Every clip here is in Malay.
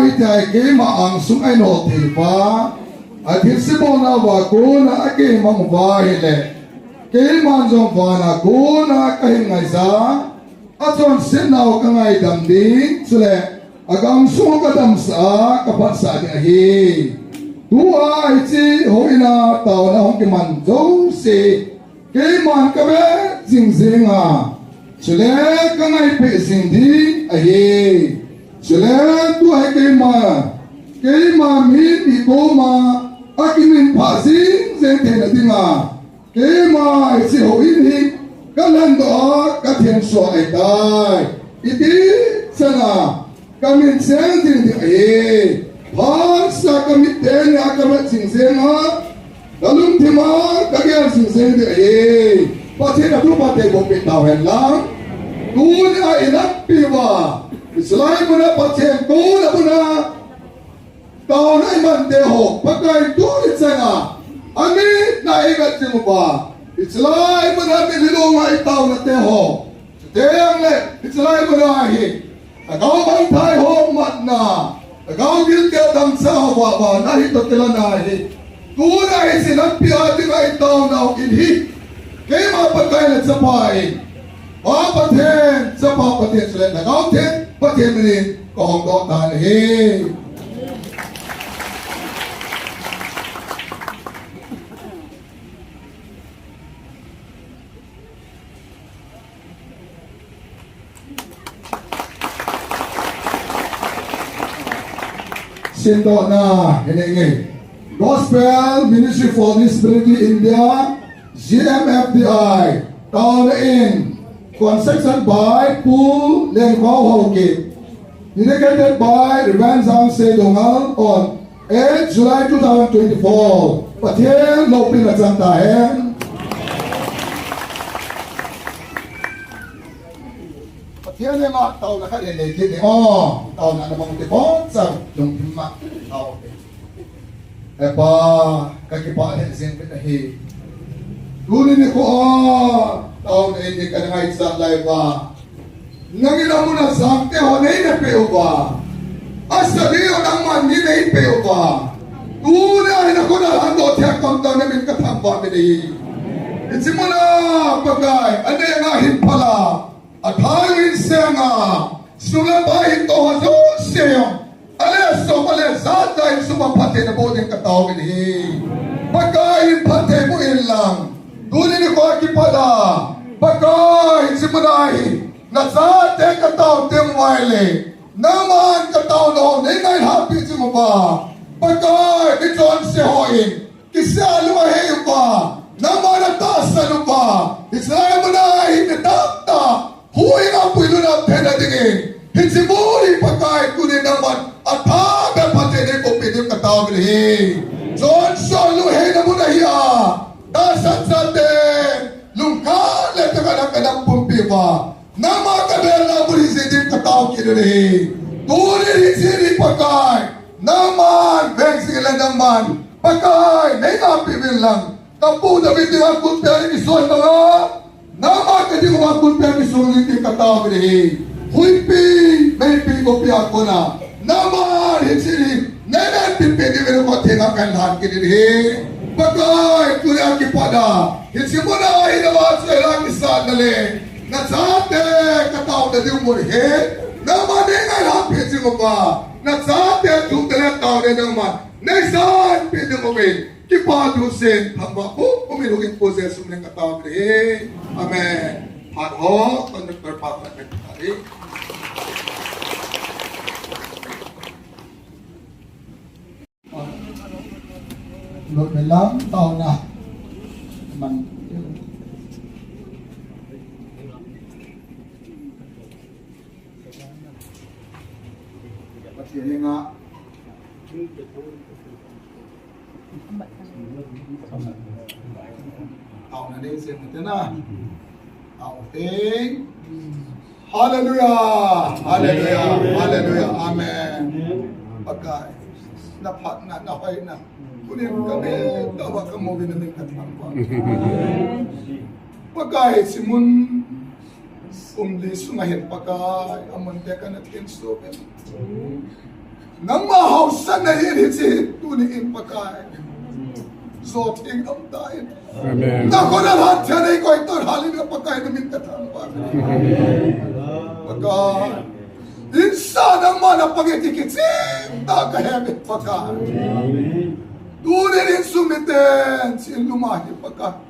itai ke ma ang sung ai no tilpa athil sibona wa ko na ake mang wa hele ke man jong wa na ko na ka hin ngai sa aton sin nau ka ngai dam ding chule agam sung ka dam sa ka pa sa ni hi tua chi hoina tau na hong ki man jong se ke man ka be jing jing a chule ka ngai pe sing di a hi chule tu hai ke ma mi di ko ma akimin pa sing se te na dinga ke ma chi hoin hi ka lan do ka thian so ai dai iti sana kamin seng ding di ai Bangsa kami teni akamat singsenga, dalum tema kagian singseng di ay. Pati na tu pati bopit tawen lang, tuna inak piwa. Islay mo na pati tuna mo na tao na iman deho, pagkay tulit nga. Amit na ikat si mo ba? Islay mo na minilong ay tao na deho. Teyang le, islay mo na ahi. Agaw bang tayo mat na. Agaw gil kaya dang sa hawa ba na hito tila na hi. Tunay sinampi ating ay tao na inhi. Kaya mapagkailan sa pain. Papatin sa papatin sulit. Agaw tin, patin minin kohong doon hi. Sinto na hiningin. Gospel Ministry for Disability India, GMFDI, Town in, construction by Pul Lengkau Hawkit, dedicated by Reverend Zhang Sedongal on 8 July 2024. Patien Lopin at Santahen. Yan yung mga tao na kaliligid eh. Tao na namang tipon sa yung pima. Tao eh. E pa, kakipahin sin pinahi. Tunin ko tao na hindi ka na ngayon sa live ba. Nangina mo na sakte ho na inapeo ba. Asa diyo nang mandi na ipeo ba. Tunin ako na hando tiyak kong daw namin katamba pinahi. Itsi mo na bagay. Ano yung ahin pala. At hangin siya nga, sulabahin to hasun siya. Alas so malasat dahil sumapati na buting katawin hi. Pagkain pati mo ilang, tunin ko aki pala. Pagkain simulahin, nasate katawin timwile. Naman katawin noon, ingay happy si mo ba? Pagkain itoon siya hoin, kisya lumahin ba? Naman ang taas na lupa, Israel mo na hinitakta. Huwag nga po ilo na pinadingin. Hinsimuli pagkain kunin naman at hagal pati na ko pinim katawin hi. Johnson, luhin na mo na hiya. Dasan sa atin. Lungkalit na kanang pumpipa. Namakadal na mo rin sinin katawin hi. Tunin hinsini pagkain. Naman, beng sila naman. Pagkain, may napipil lang. Kapu na bitin ang kumpiyan ison mga. Nama kadi ko makunta ni sulit ni katawin hi. Huipi, may pigo piyak ko na. Nama hinsiri, nenan pipindi pero ko tinga kanhan kini hi. Bagay kuya kipada. Hinsi mo na hinawas sa ilang isanali. Natsate katawin na di umur hi. Nama nengan hapit si mo ba. Natsate tutala tawin na naman. Nesan pindi mo bin. Kipadusin hamba ko umilugin po sa sumling katawag rin. Amen. Haro, Conductor Papa Secretary. Lord na lang, tao na. Man. Pati nga. Tao na din siya natin na. Tao ting. Hallelujah! Hallelujah! Hallelujah! Amen! Pagka napat na, napay na. Kunin kami, tawa ka mo ginaming katangwa. Pagka simun umli sumahin pagka amon ka natin stupid. nang mahausan na hinisi tuniin pakai so tingam tayo Amen. nako na lahat yan ay ko ito halin na pakai namin katambang pakai insa naman ang pag-itikitsim nakahemit pakai tunin sumiten sin lumahi pakai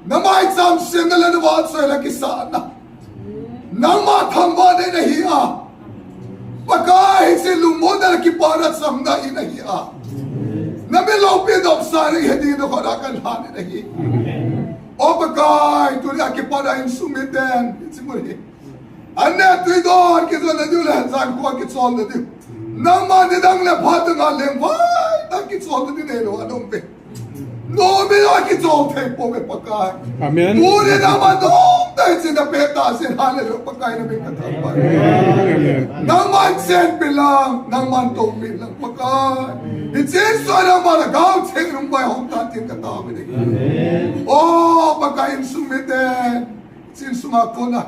na maitsam sin na lanawad sa ilang kisana nang matamba na inahiya pagkahit si lumod na nakiparat sa mga inahiya na milopid of sari hindi na ko nakalhanin nahi o pagkahit tuloy akiparahin sumiten itsimuli anet ridon kito na dulan saan ko akitsol na di nang manidang lepat ng aling vay akitsol na dinelo anong pe no mi akitsol tayo po may pagkahit Amen. Muli naman doon dahil sinapeta sinhanan ng pagkain namin katapay. Nang man-send bilang, nang man-tong bilang pagkain. Itsinso na malagaw, tingin ba yung tatin katapay. Oh, pagkain sumiten. Itsinso ako na,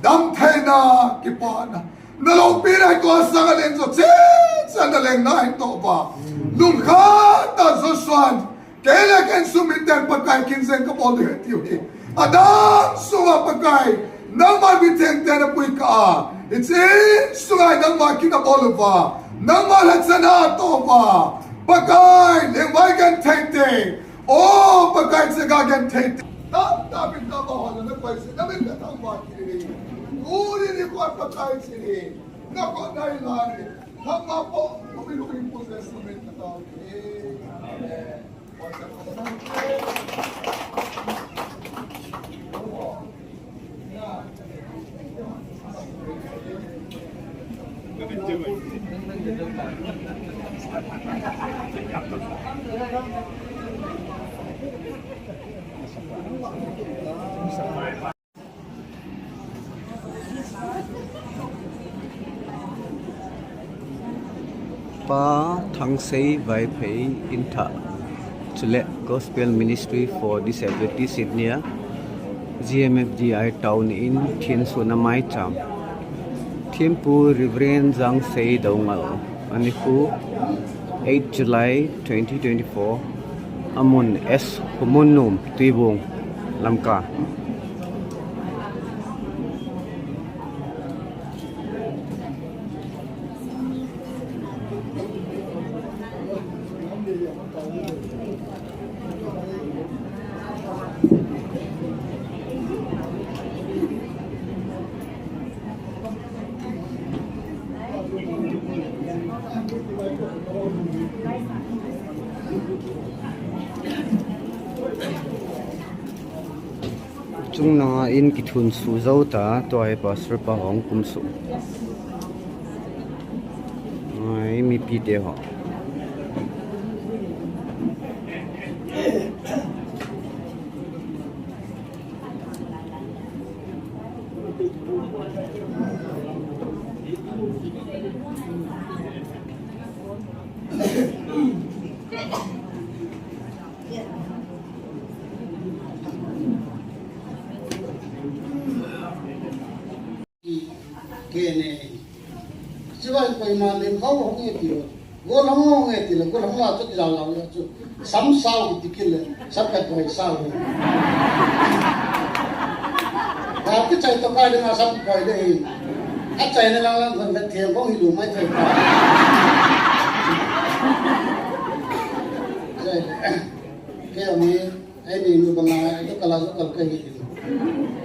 damtay na, kipana. Nalawpiray ko sa kalinso, tsinsa nalang na ito pa. Lungkat na suswan. Kailangan sumiten pagkay kinsen ka po lihat yun. Adang suwa pagkay nang mabiteng na po ka. It's in sungay nang makinabolo pa. Nang malat sa nato pa. Pagkay liwagan tete. Oh, pagkay sa gagan tete. Tapit na ba na nagpaysi. Namin na tang makini. Uri ni ko ang pagkay sini. Nako na ilari. Hama po. Kumilukin po sa instrument na tao. Amen. Pa thang sei vai pei in tha chule gospel ministry for disability Sydney GMFGI town in Thien Sunamai cham Thimphu Reverend Jang Sei Daungal aniku 8 July 2024 amun s humunum tibung lamka chung na in kithun su zo ta to ai pastor pa hong kum su ai mi pi de ho kene siwai pai ma len kau hong e tilo go long hong e tilo go long la chu ja la ya chu sam sao ti kile sab ka pai sao ha ki chai to ka de ma sam pai de a chai ne lang lang kon ka thiam bong hi lu mai thai pa ke ami ai ni nu bang ai to kala so kal ka hi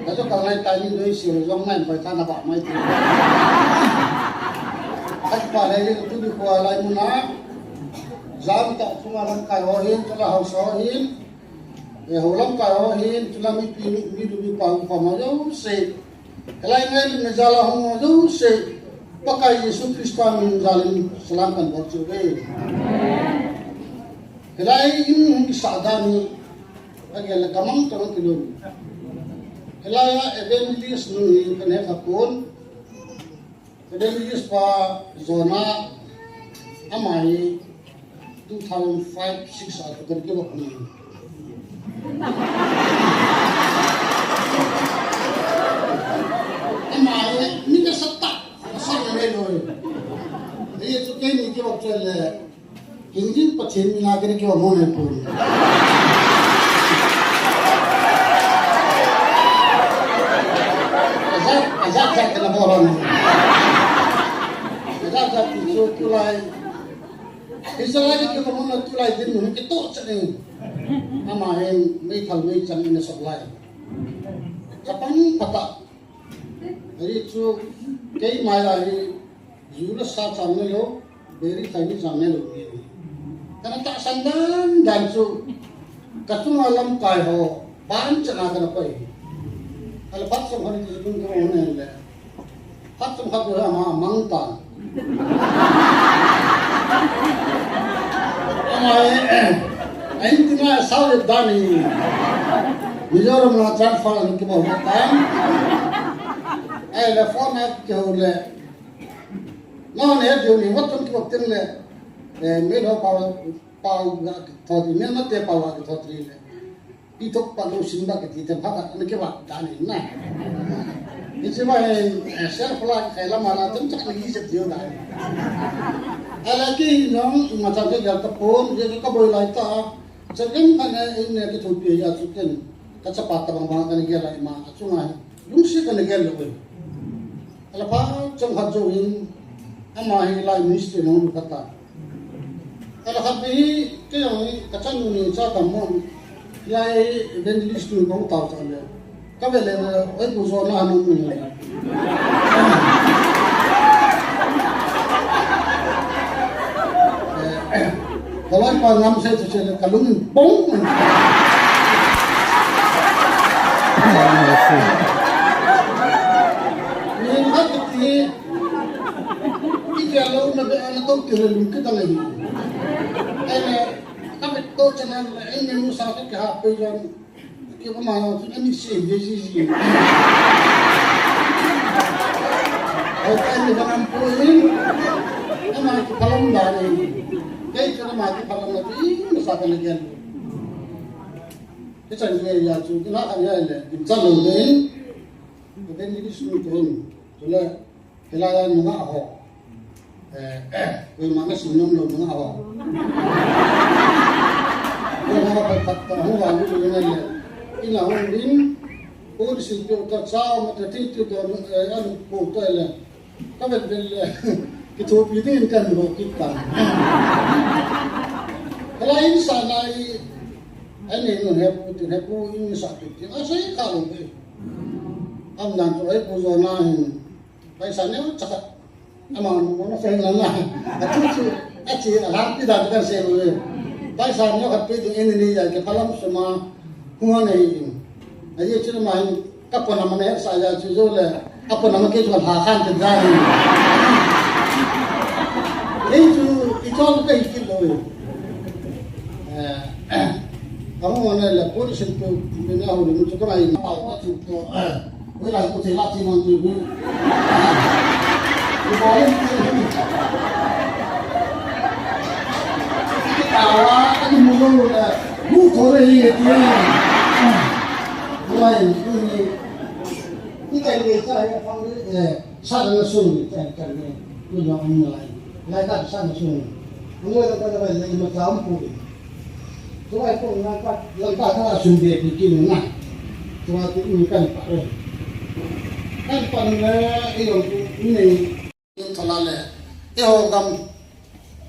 Kaso kalay tayo doon siya, yung ngayon, pwede ka na ba, may tilo. At pala, ito di ko alay mo na, zam ta, sumarang kayohin, tula hausohin, hulang kayohin, tula may pinubi pang pamayaw, say, kalay ngayon, najala hong mayaw, say, baka Yesu Kristo ang zalim selangkan buat juga. Kalay yung isadani, agak kamang turun tilun. Kelaya evangelist nung kanhe kapun evangelist pa zona amai 2005-6 atau kerja waktu ini. Amai ni kan setak asal yang lain. Jadi itu ke ini kita cakap Kinjin pachin mina kini kita mau nepun. Ajak kena boron. Ajak itu tulai. Istilahnya kita mau tulai din mungkin kita cakap nama yang metal metal ini sebelah. Kapang patah. Jadi itu kei maya ini juga saat sambil lo beri tadi sambil lo ini. Karena tak sandan dan su kacung alam kaya banyak nak apa ini. Kalau patut hari itu pun kau ni le. Patut hari ama mangta. Ain tina sahut dani. Mizoram na transfer ni kau bukan. Telefon kau le. Nah ni dia ni waktu kau tinggal. Melo pau thotri me mate pau ga thotri le pitok palo simba ke ti bhaga ne ke ba dani na isi ma self la khela mala tum chak ni se dio da ala ki nong ma cha ke ga tapon je ka boy lai ta chagin kana in ne ke thupi ya chuken ka cha pa ta bang ka ne ge lai ma chunga lung si ka ne ge lo ala pa chong ha jo in ama hi lai ministry no ka ta kalau kami kau ni kacang ni cakap mon, yai evangelist tu kau tahu tak le? Kau le, aku zona anu ni. Kalau kau ngam saya tu saya kalung bong. Ni hak ni, ini kalau nak anak tu kerja kita lagi. Kami tahu channel ini musa ke HP yang kita mana tu ini sih jadi. Orang ini dalam poin, nama itu kalam dari, jadi kita mati kalam itu musa ke lagi. Kita ni ya tu kita kan ya le, kita lalu kita ni semua tu, jadi kita yang mana ho. Kau mana senyum lo mana awak? Kau mana kata orang itu dengan dia. Ina orang ini, polisi itu tercau, mata titu dan anu foto ele. Kau betul kita pilih kan lo kita. Kalau insan lagi, ini hepu ini satu. Asal kalau be, amdan tu hepu zona ini. Paisanya cakap. Amang mana saya lama, aci alam tidak ada saya. Tapi saya ni kat pergi ini jadi kalau semua huan ini. Jadi cuma main kapan nama saya jujur le, apa nama kita hakan terjadi. Itu apa itu loh. Kamu mana le polisi itu bina hulu itu kan ini apa itu. Wilayah itu jelas sih nanti. Awak ini mulu lah, bukan ini dia. Lain ini kalau saya panggil sana suni, kan ni yang lain. Lain kan sana suni. Mula kita dah lagi macam pun. Tuai pun nampak langkah kana suni bikin nak. Tuai ini kan pak. Kan panggil ini. Talale,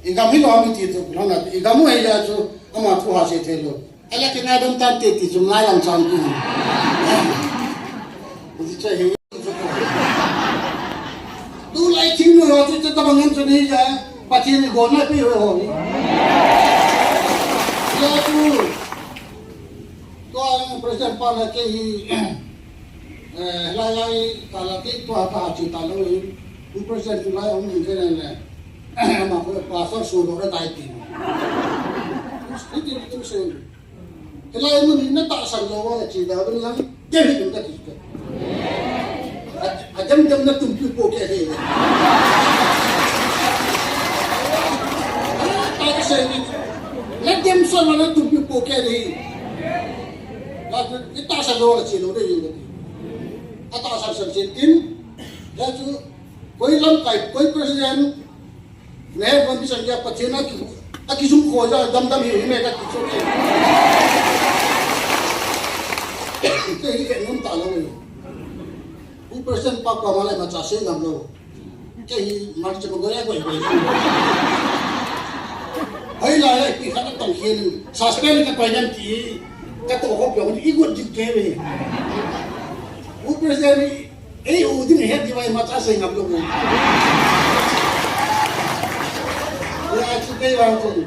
igam hilo ami tito kulanga, igamu aja tu ama tu hasil telo. Ala kena dom tante ti jumlah yang cantik. Jadi cahaya. Tu lagi tinggal waktu kita bangun tu ni je, pasti ni guna pi hobi. Ya tu, orang presiden pada ke layai kalau kita apa cerita lalu. Presiden Julai orang ini kan, mak pasar suruh orang taiti. Itu sih. Kalau ini tak sanggup orang cerita orang lagi, jadi kita cerita. Jam nak tumpu pokai dia. Tak sih. Jam soal nak tumpu pokai dia. Lalu kita sanggup orang cerita orang ini. Atau asal cerita, jadi कोई लम का कोई president Nè con bisa dia patien aki sum ko ja dam hi me ka ki so ke ke num ta lo ni u persen pa ka mala ma cha se ngam lo ke hi mar che ko ya ko ai la ai pi ka tong hian suspend ka pa yan ti ka to ko pyo ni igot ji ke we u persen ei u din he di vai ma cha se ngam lo ya chú cây vào rồi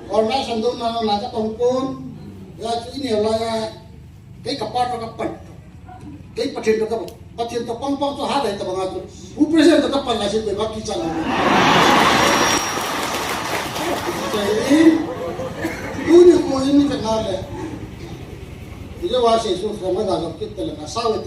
còn lại sản xuất là các tổng côn ya chú nhiều là cái cặp ba cho các bận cái phát triển cho các phát triển cho băng băng cho hát này tập bằng cái u present cho các bận là sẽ bị bắt đi chăng jadi u ni ko ini kenal ya dia wasih susu sama dalam kita lah, sahaja